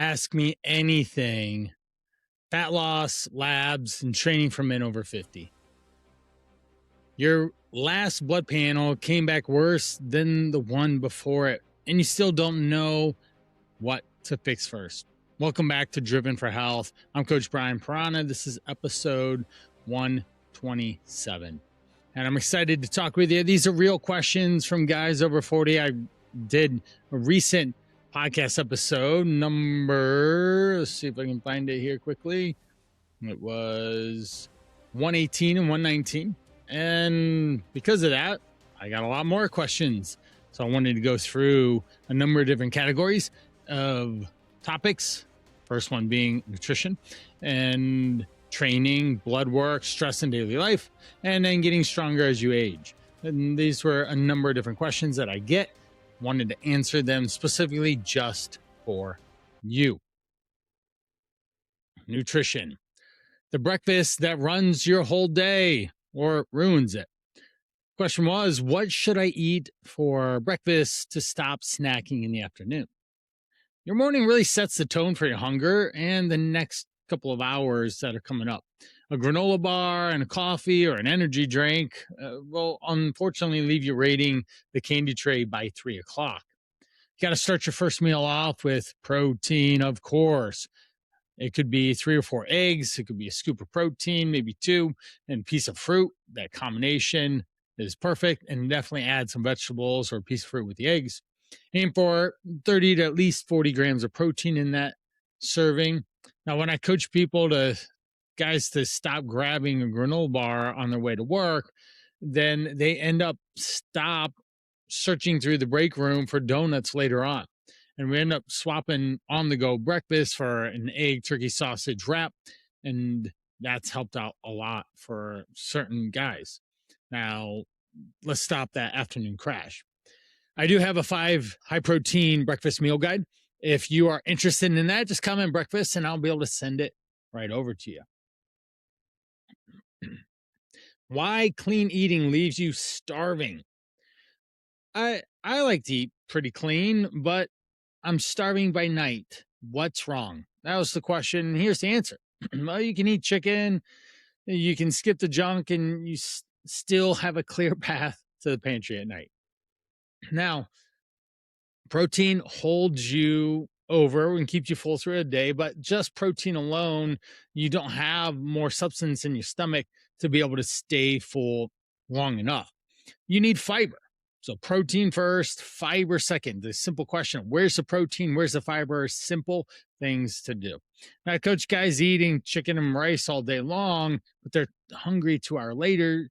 Ask Me Anything, fat loss, labs, and training for men over 50. Your last blood panel came back worse than the one before it, and you still don't know what to fix first. Welcome back to Driven for Health. I'm Coach Brian Piranha. This is episode 127. And I'm excited to talk with you. These are real questions from guys over 40. I did a recent podcast episode number, let's see if I can find it here quickly. It was 118 and 119. And because of that, I got a lot more questions. So I wanted to go through a number of different categories of topics. First one being nutrition and training, blood work, stress in daily life, and then getting stronger as you age. And these were a number of different questions that I get. Wanted to answer them specifically just for you. Nutrition. The breakfast that runs your whole day or ruins it. Question was, what should I eat for breakfast to stop snacking in the afternoon? Your morning really sets the tone for your hunger and the next couple of hours that are coming up. A granola bar and a coffee or an energy drink will unfortunately leave you raiding the candy tray by 3 o'clock. You got to start your first meal off with protein, of course. It could be 3 or 4 eggs. It could be a scoop of protein, maybe 2, and a piece of fruit. That combination is perfect. And definitely add some vegetables or a piece of fruit with the eggs. Aim for 30 to at least 40 grams of protein in that serving. Now, when I coach guys to stop grabbing a granola bar on their way to work, then they end up searching through the break room for donuts later on. And we end up swapping on-the-go breakfast for an egg, turkey, sausage wrap. And that's helped out a lot for certain guys. Now, let's stop that afternoon crash. I do have a 5 high-protein breakfast meal guide. If you are interested in that, just comment breakfast, and I'll be able to send it right over to you. Why clean eating leaves you starving? I like to eat pretty clean, but I'm starving by night. What's wrong? That was the question. Here's the answer. Well, you can eat chicken, you can skip the junk, and you still have a clear path to the pantry at night. Now, protein holds you over and keeps you full through a day, but just protein alone, you don't have more substance in your stomach to be able to stay full long enough. You need fiber. So protein first, fiber second. The simple question, where's the protein? Where's the fiber? Simple things to do. Now, I coach guys eating chicken and rice all day long, but they're hungry 2 hours later.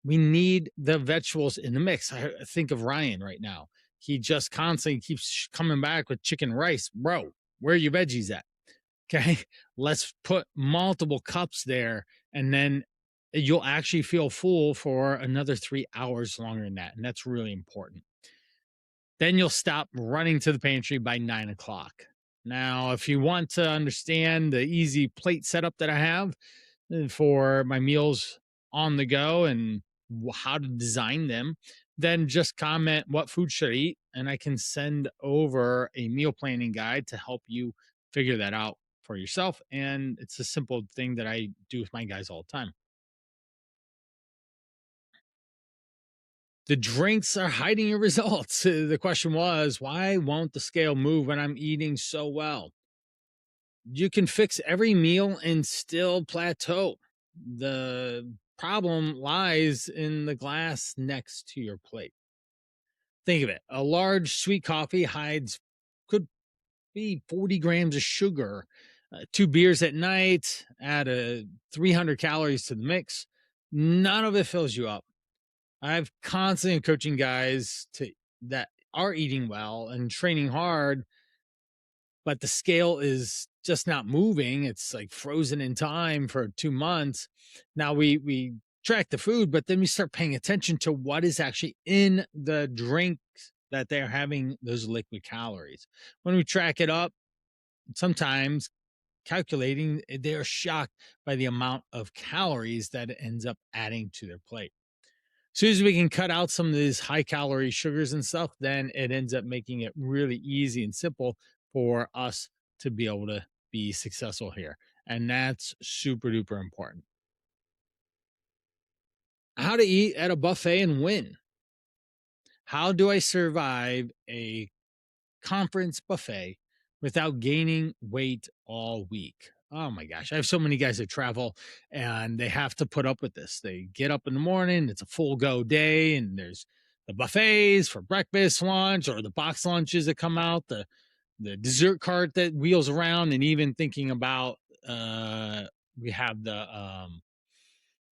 We need the vegetables in the mix. I think of Ryan right now. He just constantly keeps coming back with chicken rice. Bro, where are your veggies at? Okay, let's put multiple cups there, and then you'll actually feel full for another 3 hours longer than that. And that's really important. Then you'll stop running to the pantry by 9 o'clock. Now, if you want to understand the easy plate setup that I have for my meals on the go and how to design them, then just comment what food should I eat, and I can send over a meal planning guide to help you figure that out for yourself. And it's a simple thing that I do with my guys all the time. The drinks are hiding your results. The question was, why won't the scale move when I'm eating so well? You can fix every meal and still plateau. The problem lies in the glass next to your plate. Think of it. A large sweet coffee could be 40 grams of sugar. 2 beers at night, add 300 calories to the mix. None of it fills you up. I've constantly coaching guys that are eating well and training hard, but the scale is just not moving. It's like frozen in time for 2 months. Now we track the food, but then we start paying attention to what is actually in the drinks that they're having, those liquid calories. When we track it up, sometimes calculating, they're shocked by the amount of calories that it ends up adding to their plate. As soon as we can cut out some of these high calorie sugars and stuff, then it ends up making it really easy and simple for us to be able to be successful here. And that's super duper important. How to eat at a buffet and win. How do I survive a conference buffet without gaining weight all week? Oh my gosh. I have so many guys that travel and they have to put up with this. They get up in the morning, it's a full go day, and there's the buffets for breakfast, lunch, or the box lunches that come out, the dessert cart that wheels around, and even thinking about we have the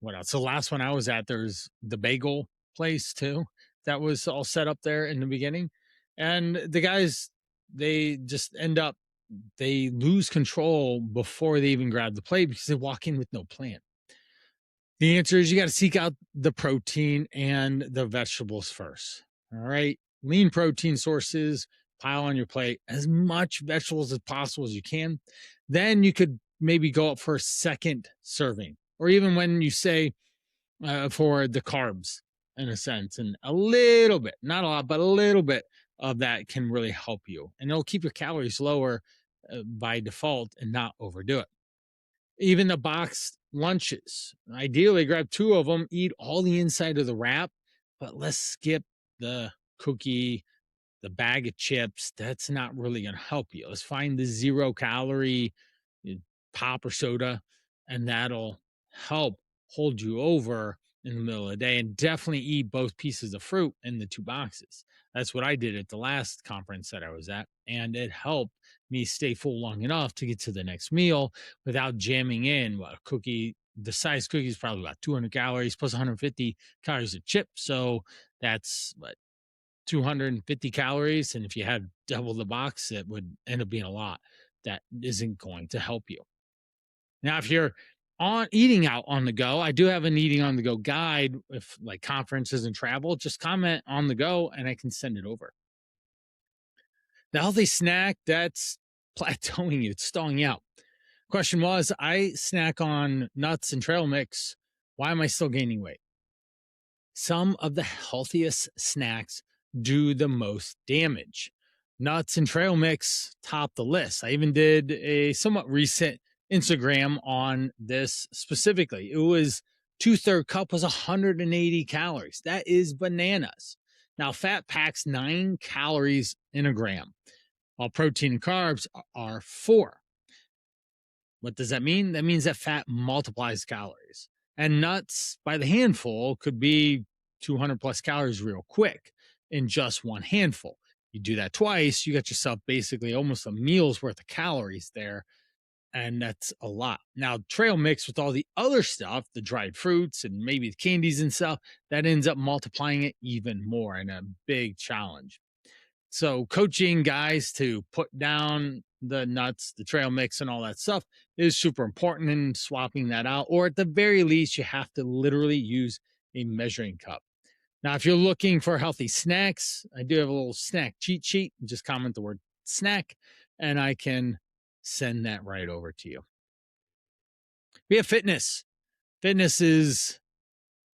what else? The last one I was at, there's the bagel place too. That was all set up there in the beginning. And the guys, they just end up, they lose control before they even grab the plate because they walk in with no plan. The answer is you got to seek out the protein and the vegetables first. All right. Lean protein sources, pile on your plate as much vegetables as possible as you can. Then you could maybe go up for a second serving, or even when you say for the carbs, in a sense, and a little bit, not a lot, but a little bit of that can really help you. And it'll keep your calories lower by default and not overdo it. Even the boxed lunches, ideally grab two of them, eat all the inside of the wrap, but let's skip the cookie, the bag of chips. That's not really going to help you. Let's find the 0 calorie pop or soda, and that'll help hold you over in the middle of the day. And definitely eat both pieces of fruit in the two boxes. That's what I did at the last conference that I was at, and it helped me stay full long enough to get to the next meal without jamming in what a cookie. The size cookie is probably about 200 calories plus 150 calories of chip. So that's what, 250 calories. And if you had double the box, it would end up being a lot. That isn't going to help you. Now, if you're on eating out on the go, I do have an eating on the go guide. If like conferences and travel, just comment on the go and I can send it over. The healthy snack that's plateauing you, it's stalling you out. Question was, I snack on nuts and trail mix. Why am I still gaining weight? Some of the healthiest snacks do the most damage. Nuts and trail mix top the list. I even did a somewhat recent Instagram on this specifically. It was 2/3 cup was 180 calories. That is bananas. Now, fat packs 9 calories in a gram, while protein and carbs are 4. What does that mean? That means that fat multiplies calories. And nuts by the handful could be 200 plus calories real quick in just one handful. You do that twice, you got yourself basically almost a meal's worth of calories there. And that's a lot. Now, trail mix with all the other stuff, the dried fruits and maybe the candies and stuff, that ends up multiplying it even more, and a big challenge. So coaching guys to put down the nuts, the trail mix, and all that stuff is super important in swapping that out. Or at the very least, you have to literally use a measuring cup. Now, if you're looking for healthy snacks, I do have a little snack cheat sheet. Just comment the word snack, and I can send that right over to you. We have fitness. Fitness is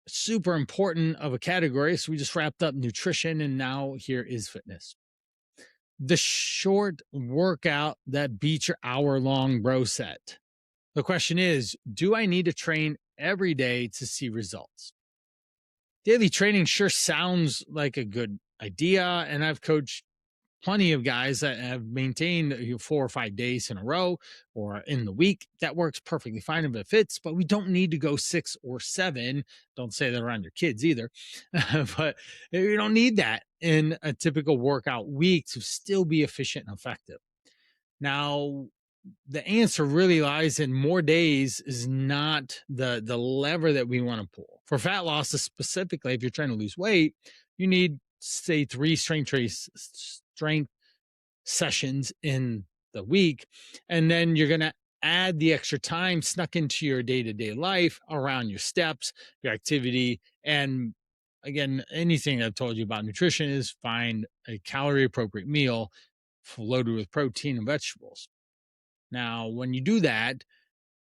super important of a category. So we just wrapped up nutrition, and now here is fitness. The short workout that beats your hour-long bro set. The question is, do I need to train every day to see results? Daily training sure sounds like a good idea, and I've coached plenty of guys that have maintained 4 or 5 days in a row or in the week. That works perfectly fine if it fits, but we don't need to go 6 or 7. Don't say that around your kids either. But you don't need that in a typical workout week to still be efficient and effective. Now, the answer really lies in more days is not the lever that we want to pull. For fat loss specifically, if you're trying to lose weight, you need, say, 3 strength sessions in the week, and then you're going to add the extra time snuck into your day-to-day life around your steps, your activity. And again, anything I've told you about nutrition is find a calorie appropriate meal loaded with protein and vegetables. Now, when you do that,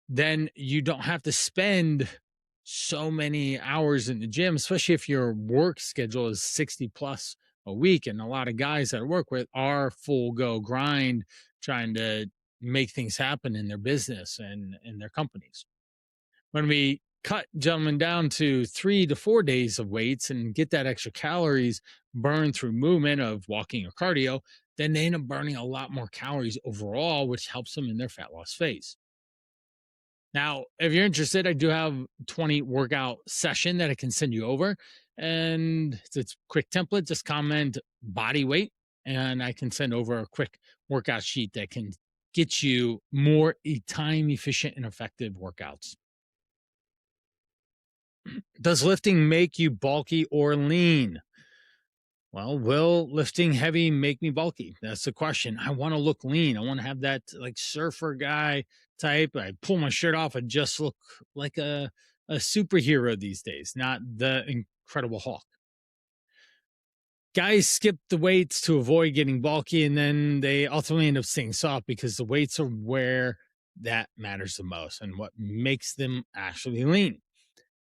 then you don't have to spend so many hours in the gym, especially if your work schedule is 60 plus a week. And a lot of guys that I work with are full go grind, trying to make things happen in their business and in their companies. When we cut gentlemen down to 3 to 4 days of weights and get that extra calories burned through movement of walking or cardio, then they end up burning a lot more calories overall, which helps them in their fat loss phase. Now, if you're interested, I do have 20 workout session that I can send you over. And it's a quick template, just comment body weight, and I can send over a quick workout sheet that can get you more time efficient and effective workouts. Does lifting make you bulky or lean? Well, will lifting heavy make me bulky? That's the question. I want to look lean. I want to have that like surfer guy type. I pull my shirt off and just look like a superhero these days, not the Incredible Hulk. Guys skip the weights to avoid getting bulky, and then they ultimately end up staying soft because the weights are where that matters the most and what makes them actually lean.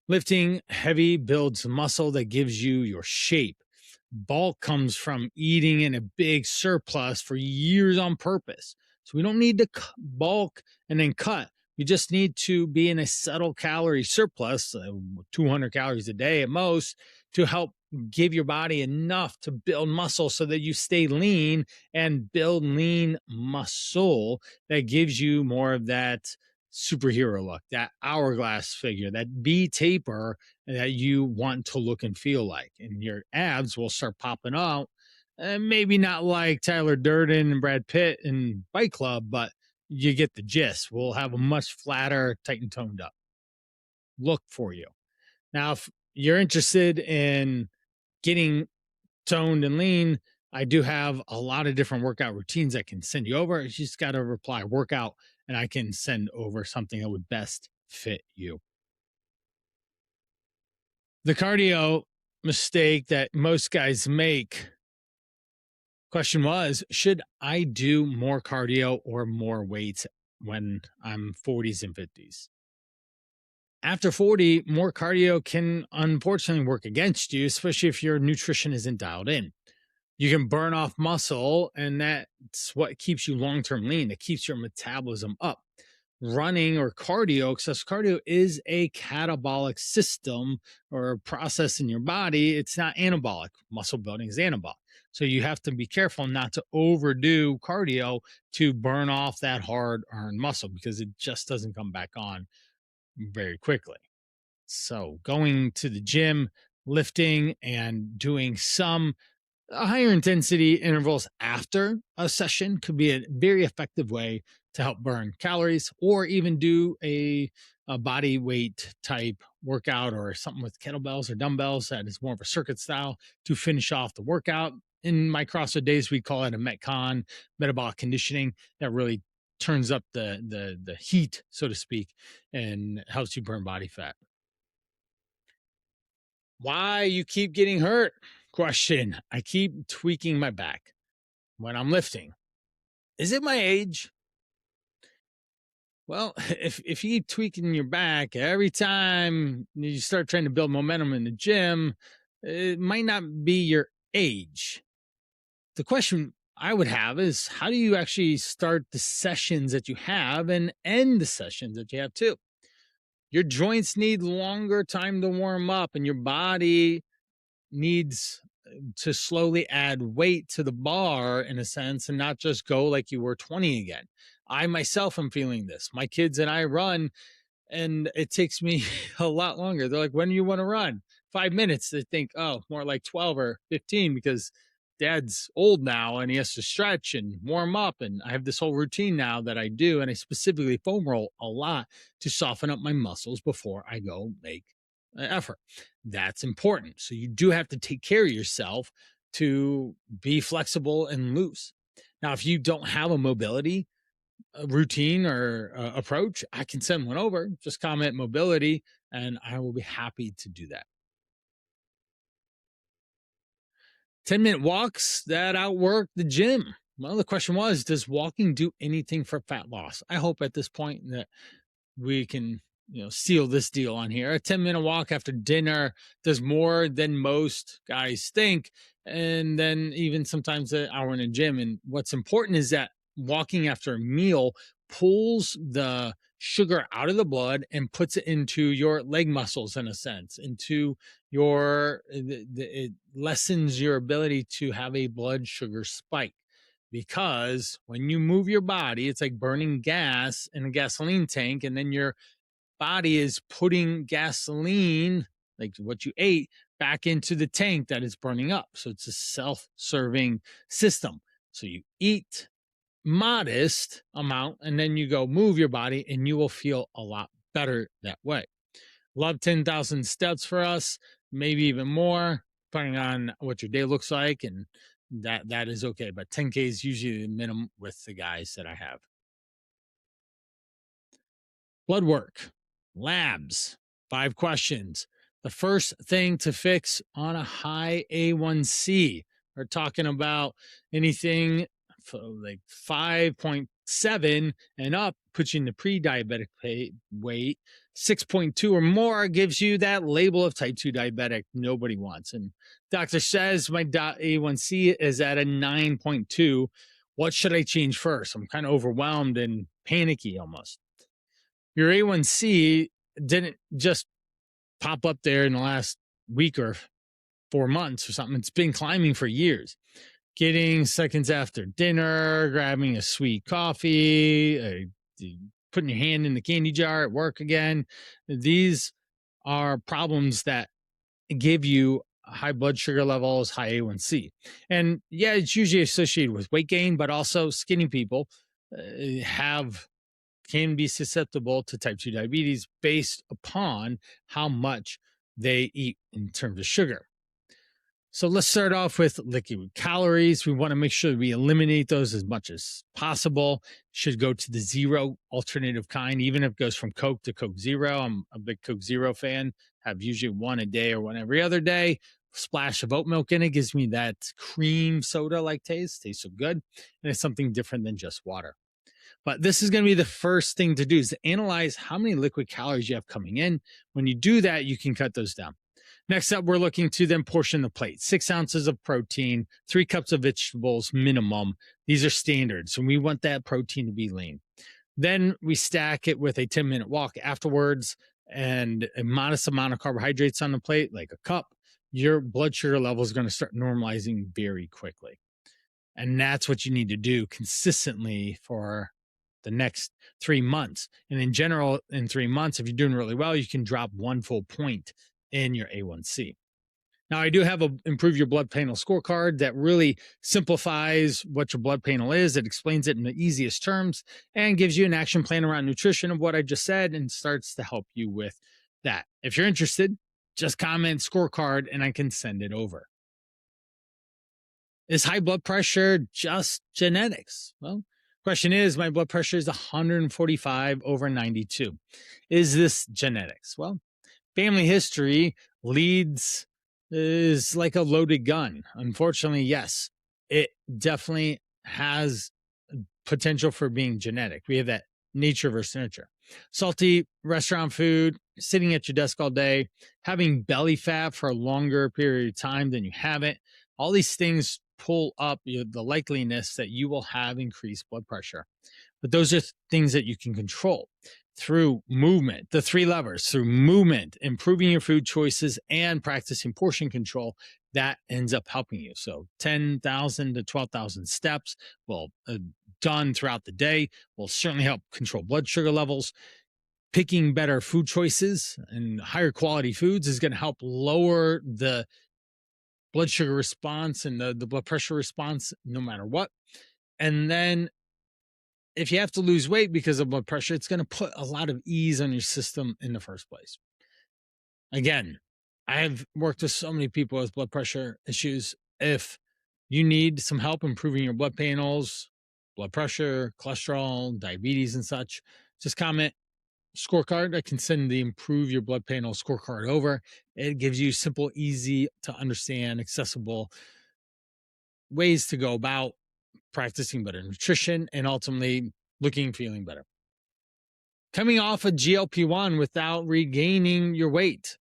Lifting heavy builds muscle that gives you your shape. Bulk comes from eating in a big surplus for years on purpose. So we don't need to bulk and then cut. We just need to be in a subtle calorie surplus, 200 calories a day at most, to help give your body enough to build muscle so that you stay lean and build lean muscle that gives you more of that superhero look, that hourglass figure, that V taper that you want to look and feel like. And your abs will start popping out. And maybe not like Tyler Durden and Brad Pitt in Fight Club, but you get the gist. We'll have a much flatter, tight and toned up look for you. Now, if you're interested in getting toned and lean, I do have a lot of different workout routines I can send you over. You just got to reply workout, and I can send over something that would best fit you. The cardio mistake that most guys make. Question was, should I do more cardio or more weights when I'm 40s and 50s? After 40, more cardio can unfortunately work against you, especially if your nutrition isn't dialed in. You can burn off muscle, and that's what keeps you long-term lean. It keeps your metabolism up. Running or cardio, excessive cardio is a catabolic system or process in your body. It's not anabolic. Muscle building is anabolic. So you have to be careful not to overdo cardio to burn off that hard-earned muscle because it just doesn't come back on very quickly. So going to the gym, lifting, and doing some higher intensity intervals after a session could be a very effective way to help burn calories, or even do a body weight type workout or something with kettlebells or dumbbells that is more of a circuit style to finish off the workout. In my CrossFit days, we call it a Metcon, metabolic conditioning, that really turns up the heat, so to speak, and helps you burn body fat. Why you keep getting hurt? Question. I keep tweaking my back when I'm lifting. Is it my age? Well, if you keep tweaking your back every time you start trying to build momentum in the gym, it might not be your age. The question I would have is, how do you actually start the sessions that you have and end the sessions that you have too? Your joints need longer time to warm up, and your body needs to slowly add weight to the bar in a sense and not just go like you were 20 again. I myself am feeling this. My kids and I run, and it takes me a lot longer. They're like, when do you want to run? 5 minutes. They think, oh, more like 12 or 15 because dad's old now and he has to stretch and warm up. And I have this whole routine now that I do. And I specifically foam roll a lot to soften up my muscles before I go make an effort. That's important. So you do have to take care of yourself to be flexible and loose. Now, if you don't have a mobility routine or approach, I can send one over. Just comment mobility, and I will be happy to do that. 10-minute walks that outwork the gym. Well, the question was, does walking do anything for fat loss? I hope at this point that we can, seal this deal on here. A 10-minute walk after dinner does more than most guys think. And then even sometimes an hour in a gym. And what's important is that walking after a meal pulls the sugar out of the blood and puts it into your leg muscles, in a sense, into it lessens your ability to have a blood sugar spike, because when you move your body, it's like burning gas in a gasoline tank, and then your body is putting gasoline, like what you ate, back into the tank that is burning up. So it's a self-serving system. So you eat modest amount and then you go move your body, and you will feel a lot better that way. Love 10,000 steps for us, maybe even more, depending on what your day looks like, and that is okay. But 10K is usually the minimum with the guys that I have. Blood work, labs, 5 questions. The first thing to fix on a high A1C, we're talking about anything like 5.7 and up puts you in the pre-diabetic weight. 6.2 or more gives you that label of type 2 diabetic nobody wants. And doctor says my A1C is at a 9.2. What should I change first? I'm kind of overwhelmed and panicky almost. Your A1C didn't just pop up there in the last week or 4 months or something. It's been climbing for years. Getting seconds after dinner, grabbing a sweet coffee, putting your hand in the candy jar at work again. These are problems that give you high blood sugar levels, high A1C. And yeah, it's usually associated with weight gain, but also skinny people can be susceptible to type 2 diabetes based upon how much they eat in terms of sugar. So let's start off with liquid calories. We want to make sure we eliminate those as much as possible. Should go to the zero alternative kind, even if it goes from Coke to Coke Zero. I'm a big Coke Zero fan. Have usually one a day or one every other day. Splash of oat milk in it gives me that cream soda like taste. Tastes so good. And it's something different than just water. But this is going to be the first thing to do, is to analyze how many liquid calories you have coming in. When you do that, you can cut those down. Next up, we're looking to then portion the plate. 6 ounces of protein, 3 cups of vegetables minimum. These are standards, and we want that protein to be lean. Then we stack it with a 10-minute walk afterwards and a modest amount of carbohydrates on the plate, like a cup. Your blood sugar level is going to start normalizing very quickly. And that's what you need to do consistently for the next 3 months. And in general, in 3 months, if you're doing really well, you can drop 1 full point in your A1C. Now, I do have a Improve Your Blood Panel scorecard that really simplifies what your blood panel is. It explains it in the easiest terms and gives you an action plan around nutrition of what I just said, and starts to help you with that. If you're interested, just comment scorecard and I can send it over. Is high blood pressure just genetics? Well, question is, my blood pressure is 145/92. Is this genetics? Well, family history is like a loaded gun. Unfortunately, yes, it definitely has potential for being genetic. We have that nature versus nurture. Salty restaurant food, sitting at your desk all day, having belly fat for a longer period of time than you haven't. All these things pull up the likeliness that you will have increased blood pressure. But those are things that you can control through movement. The 3 levers: through movement, improving your food choices, and practicing portion control, that ends up helping you. So 10,000 to 12,000 steps will done throughout the day will certainly help control blood sugar levels. Picking better food choices and higher quality foods is going to help lower the blood sugar response and the blood pressure response no matter what. And then if you have to lose weight because of blood pressure, it's going to put a lot of ease on your system in the first place. Again, I have worked with so many people with blood pressure issues. If you need some help improving your blood panels, blood pressure, cholesterol, diabetes, and such, just comment scorecard. I can send the Improve Your Blood Panel scorecard over. It gives you simple, easy to understand, accessible ways to go about practicing better nutrition and ultimately looking and feeling better. Coming off a GLP-1 without regaining your weight.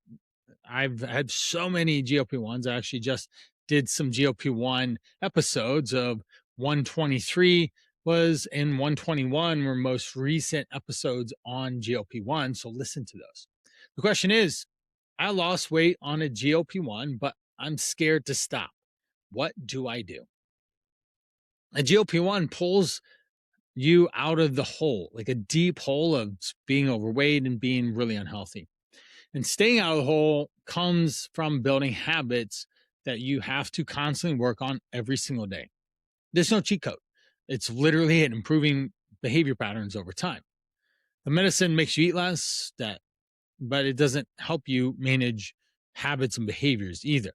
I've had so many GLP-1s. I actually just did some GLP-1 episodes of 123 was in 121, were most recent episodes on GLP-1. So listen to those. The question is, I lost weight on a GLP-1, but I'm scared to stop. What do I do? A GLP-1 pulls you out of the hole, like a deep hole of being overweight and being really unhealthy. And staying out of the hole comes from building habits that you have to constantly work on every single day. There's no cheat code. It's literally improving behavior patterns over time. The medicine makes you eat less, but it doesn't help you manage habits and behaviors either.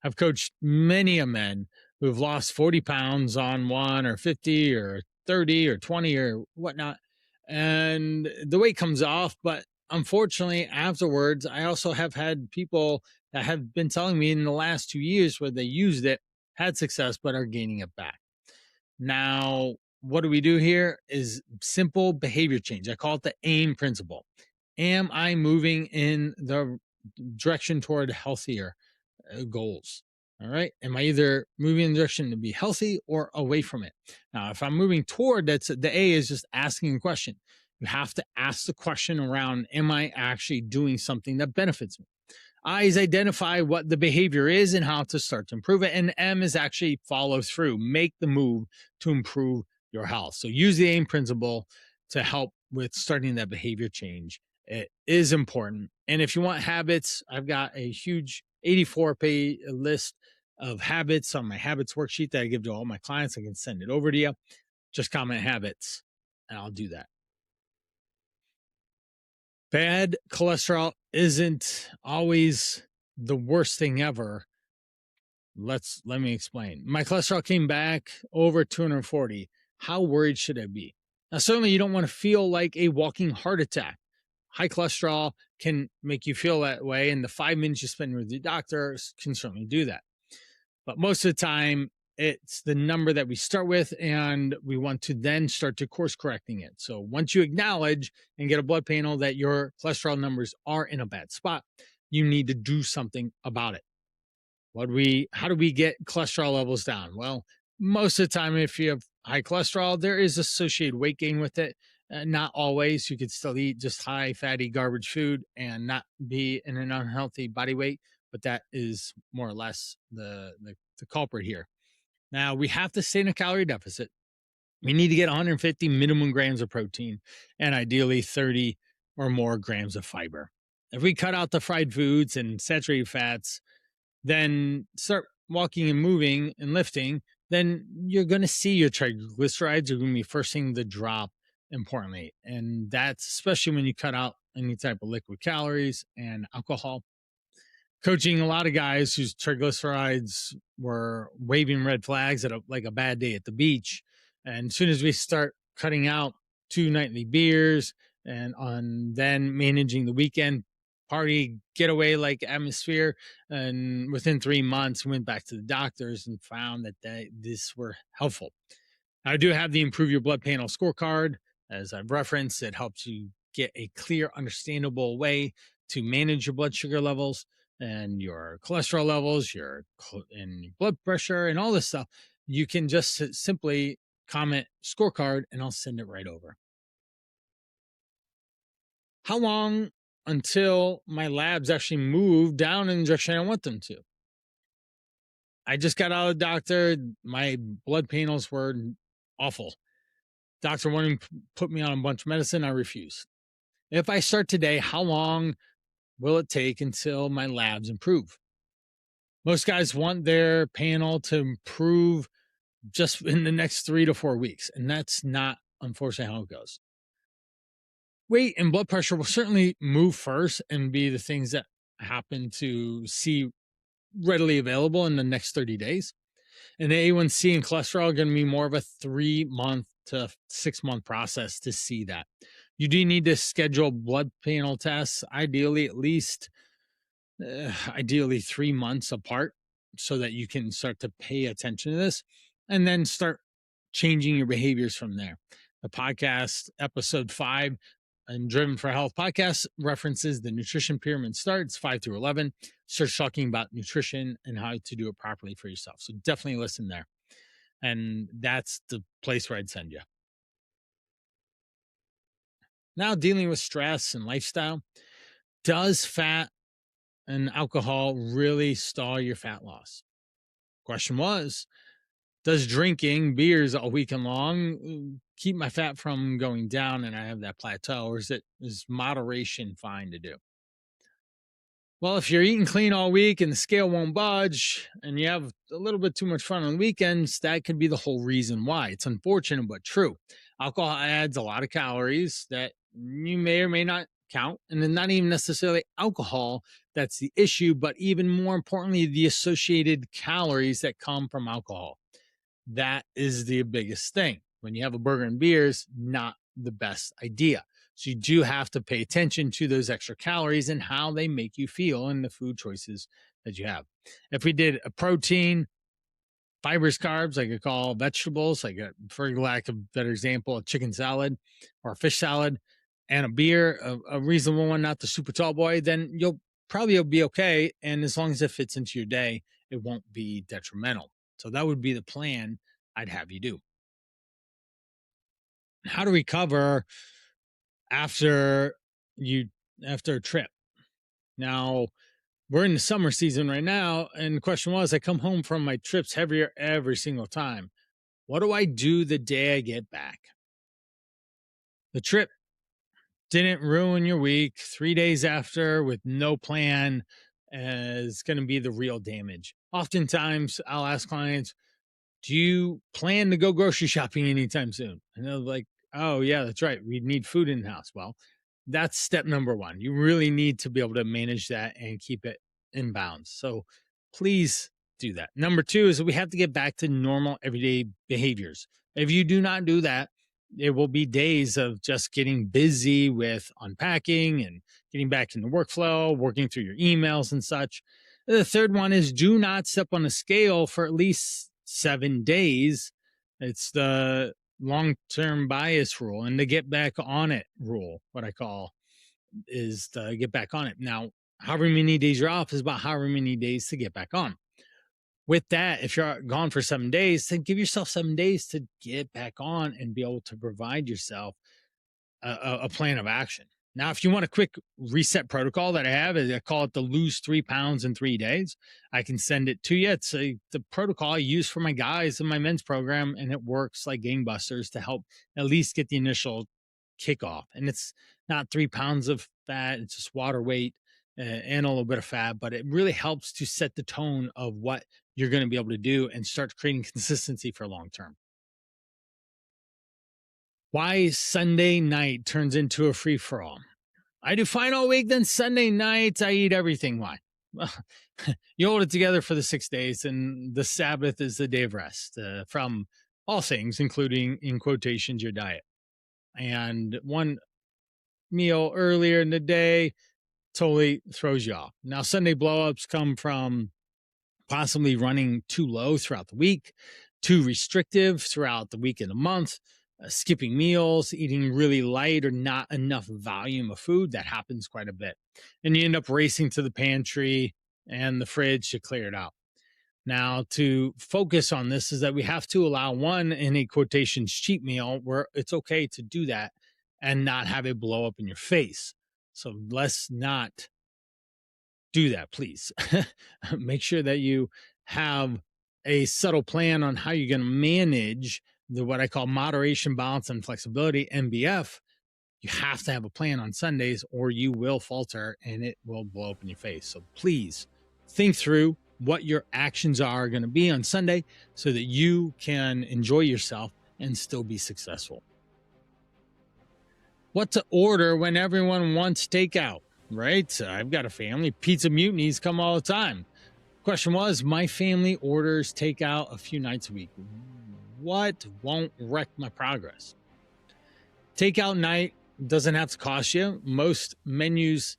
I've coached many of men who've lost 40 pounds on one, or 50 or 30 or 20 or whatnot. And the weight comes off. But unfortunately, afterwards, I also have had people that have been telling me in the last 2 years where they used it, had success, but are gaining it back. Now, what do we do here is simple behavior change. I call it the AIM principle. Am I moving in the direction toward healthier goals? All right. Am I either moving in the direction to be healthy or away from it? Now, if I'm moving toward, that's the A is just asking a question. You have to ask the question around, am I actually doing something that benefits me? I is identify what the behavior is and how to start to improve it. And M is actually follow through, make the move to improve your health. So use the AIM principle to help with starting that behavior change. It is important. And if you want habits, I've got a huge 84-page list of habits on my habits worksheet that I give to all my clients. I can send it over to you. Just comment habits and I'll do that. Bad cholesterol isn't always the worst thing ever. Let me explain. My cholesterol came back over 240. How worried should I be? Now, certainly you don't want to feel like a walking heart attack. High cholesterol can make you feel that way, and the 5 minutes you spend with your doctor can certainly do that. But most of the time, it's the number that we start with, and we want to then start to course correcting it. So once you acknowledge and get a blood panel that your cholesterol numbers are in a bad spot, you need to do something about it. How do we get cholesterol levels down? Well, most of the time, if you have high cholesterol, there is associated weight gain with it. Not always. You could still eat just high fatty garbage food and not be in an unhealthy body weight, but that is more or less the culprit here. Now, we have to stay in a calorie deficit. We need to get 150 minimum grams of protein and ideally 30 or more grams of fiber. If we cut out the fried foods and saturated fats, then start walking and moving and lifting, then you're going to see your triglycerides are going to be first thing to drop, importantly. And that's especially when you cut out any type of liquid calories and alcohol. Coaching a lot of guys whose triglycerides were waving red flags at like a bad day at the beach. And as soon as we start cutting out 2 nightly beers and on then managing the weekend party getaway like atmosphere, and within 3 months went back to the doctors and found that this were helpful. I do have the Improve Your Blood Panel scorecard, as I've referenced. It helps you get a clear, understandable way to manage your blood sugar levels and your cholesterol levels, and your blood pressure and all this stuff. You can just simply comment scorecard and I'll send it right over. How long until my labs actually move down in the direction I want them to? I just got out of the doctor. My blood panels were awful. Doctor wanted to put me on a bunch of medicine. I refuse. If I start today, how long will it take until my labs improve? Most guys want their panel to improve just in the next 3 to 4 weeks. And that's not, unfortunately, how it goes. Weight and blood pressure will certainly move first and be the things that happen to see readily available in the next 30 days. And the A1C and cholesterol are going to be more of a 3-month to 6-month process to see that. You do need to schedule blood panel tests, ideally 3 months apart, so that you can start to pay attention to this and then start changing your behaviors from there. The podcast, episode 5, and Driven for Health podcast references the nutrition pyramid starts 5 through 11. Starts talking about nutrition and how to do it properly for yourself. So definitely listen there. And that's the place where I'd send you. Now, dealing with stress and lifestyle, does fat and alcohol really stall your fat loss? Question was, does drinking beers all weekend long keep my fat from going down and I have that plateau, or is moderation fine to do? Well, if you're eating clean all week and the scale won't budge and you have a little bit too much fun on the weekends, that could be the whole reason why. It's unfortunate, but true. Alcohol adds a lot of calories that you may or may not count. And then not even necessarily alcohol that's the issue, but even more importantly, the associated calories that come from alcohol. That is the biggest thing. When you have a burger and beers, not the best idea. So you do have to pay attention to those extra calories and how they make you feel and the food choices that you have. If we did a protein, fibers, carbs, I could call vegetables, like for lack of a better example, a chicken salad or a fish salad, and a beer, a reasonable one, not the super tall boy, then you'll probably be okay. And as long as it fits into your day, it won't be detrimental. So that would be the plan I'd have you do. How to recover after after a trip. Now, we're in the summer season right now, and the question was, I come home from my trips heavier every single time. What do I do the day I get back? The trip didn't ruin your week. 3 days after with no plan is going to be the real damage. Oftentimes, I'll ask clients, do you plan to go grocery shopping anytime soon? And they're like, oh, yeah, that's right. We need food in the house. Well, that's step number one. You really need to be able to manage that and keep it in bounds. So please do that. Number two is that we have to get back to normal everyday behaviors. If you do not do that, there will be days of just getting busy with unpacking and getting back in the workflow, working through your emails and such. The third one is do not step on a scale for at least 7 days. It's the long-term bias rule and the get back on it rule. What I call is to get back on it. Now, however many days you're off is about however many days to get back on. With that, if you're gone for 7 days, then give yourself 7 days to get back on and be able to provide yourself a plan of action. Now, if you want a quick reset protocol that I have, I call it the lose 3 pounds in 3 days. I can send it to you. It's the protocol I use for my guys in my men's program, and it works like gangbusters to help at least get the initial kickoff. And it's not 3 pounds of fat, it's just water weight and a little bit of fat, but it really helps to set the tone of what you're going to be able to do and start creating consistency for long term. Why Sunday night turns into a free for all. I do fine all week, then Sunday night I eat everything. Why? Well, you hold it together for the 6 days, and the Sabbath is the day of rest from all things, including in quotations your diet. And one meal earlier in the day totally throws you off. Now, Sunday blowups come from possibly running too low throughout the week, too restrictive throughout the week and the month, skipping meals, eating really light or not enough volume of food. That happens quite a bit. And you end up racing to the pantry and the fridge to clear it out. Now, to focus on this is that we have to allow one in a quotations cheat meal where it's okay to do that and not have it blow up in your face. So let's not do that, please. Make sure that you have a subtle plan on how you're going to manage the what I call moderation, balance, and flexibility, MBF. You have to have a plan on Sundays or you will falter and it will blow up in your face. So please think through what your actions are going to be on Sunday so that you can enjoy yourself and still be successful. What to order when everyone wants takeout, right? I've got a family. Pizza mutinies come all the time. Question was, my family orders takeout a few nights a week. What won't wreck my progress? Takeout night doesn't have to cost you. Most menus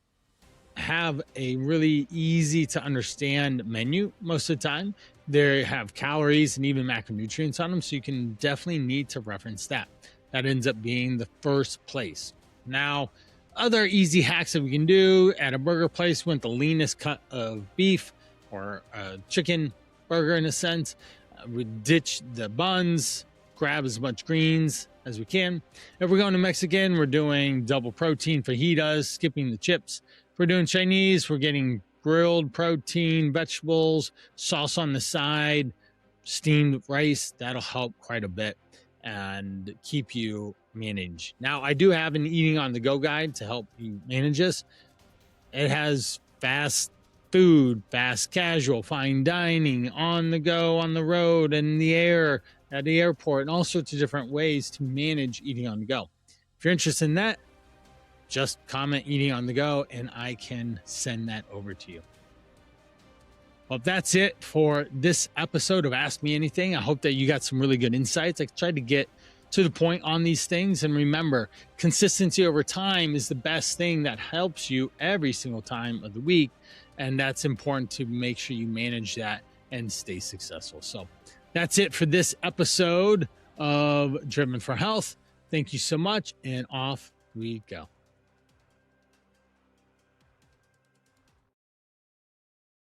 have a really easy to understand menu most of the time. They have calories and even macronutrients on them, so you can definitely need to reference that. That ends up being the first place. Now, other easy hacks that we can do at a burger place, we want the leanest cut of beef or a chicken burger in a sense. We ditch the buns, grab as much greens as we can. If we're going to Mexican, we're doing double protein fajitas, skipping the chips. If we're doing Chinese, we're getting grilled protein, vegetables, sauce on the side, steamed rice. That'll help quite a bit and keep you managed. Now, I do have an eating on the go guide to help you manage this. It has fast food, fast casual, fine dining, on the go, on the road, in the air, at the airport, and all sorts of different ways to manage eating on the go. If you're interested in that, just comment eating on the go and I can send that over to you. Well, that's it for this episode of Ask Me Anything. I hope that you got some really good insights. I tried to get to the point on these things. And remember, consistency over time is the best thing that helps you every single time of the week. And that's important to make sure you manage that and stay successful. So that's it for this episode of Driven for Health. Thank you so much. And off we go.